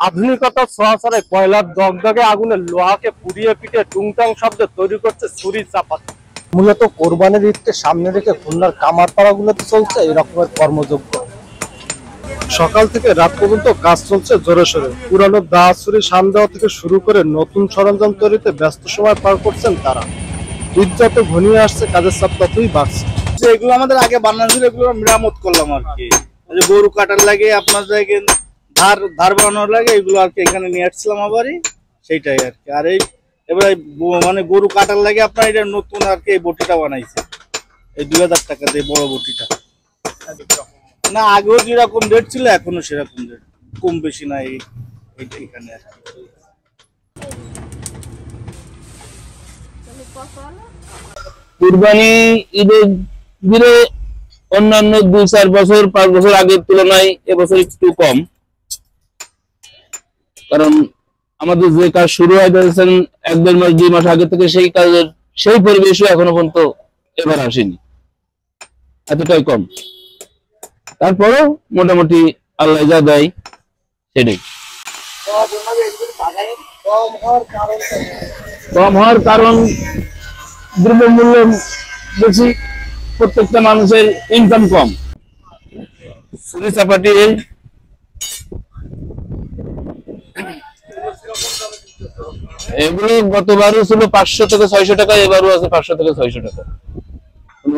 আধুনিকতার ছোঁয়াছাড়ায় কয়লার দগদগে আগুনে লোহাকে পুড়িয়ে পিটিয়ে টুংটাং শব্দে তৈরি করছে ছুরি চাপাতি। মূলত কোরবানির ঈদকে সামনে রেখে খুলনার কামারপাড়াগুলোতে চলছে এই রকমের কর্মযজ্ঞ। সকাল থেকে রাত পর্যন্ত কাজ চলছে জোরে সোরে। পুরানো দা ছুরি শান দেওয়া থেকে শুরু করে নতুন সরঞ্জাম তৈরিতে ব্যস্ত সময় পার করছেন তারা। ঈদ যত ঘনিয়ে আসছে কাজের চাপ ততই বাড়ছে। এগুলো আমাদের আগে বানানো ছিল, এগুলো মেরামত করলাম আর কি। গরু কাটার লাগে, আপনার জায়গায় ধার বানানোর লাগে, এগুলো আর কি এখানে নিয়ে আসছিলাম আবারই, সেইটাই আর কি। আর এই এবার মানে গরু কাটার লাগে আপনার এটা নতুন আর কি এই বটিটা বানাইছে, এই 2000 টাকা দিয়ে বড় বটিটা। না, আগেও যেরকম রেট ছিল এখনো সেরকম রেট, কম বেশি না এইখানে আর কি। কুরবানি ঈদের দিনে অন্যান্য 2-4 বছর 5 বছর আগের তুলনায় এবছর একটু কম, কারণ আমাদের যে কাজ শুরু হয় ধরেছেন 1-1.5 মাস 2 মাস আগে থেকে, সেই কাজের সেই পরিবেশও এখনো পর্যন্ত এবার আসেনি, এতটাই কম। তারপরেও মোটামুটি আল্লাহ যা দেয় সেটাই। কম হওয়ার কারণ দ্রব্যমূল্য বেশি, প্রত্যেকটা মানুষের ইনকাম কম। ছুরি চাপাটি এগুলো গতবারও ছিল 500 থেকে 600 টাকা, এবারও আছে 500 থেকে 600 টাকা।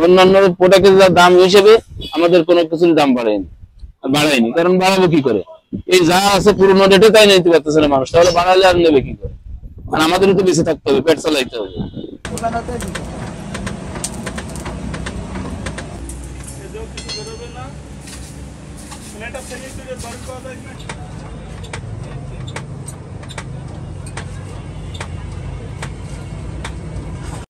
অন্যান্য প্রোডাক্টের যা দাম হিসেবে আমাদের কোনো কিছুর দাম বাড়ায়নি, কারণ বাড়াবো কি করে? এই যা আছে পুরোনো রেটে তাই নিতে পারতেছে না মানুষ, তাহলে বাড়ালে আর নেবে কি করে? আর আমাদেরও তো বেঁচে থাকতে হবে, পেট চালাইতে হবে।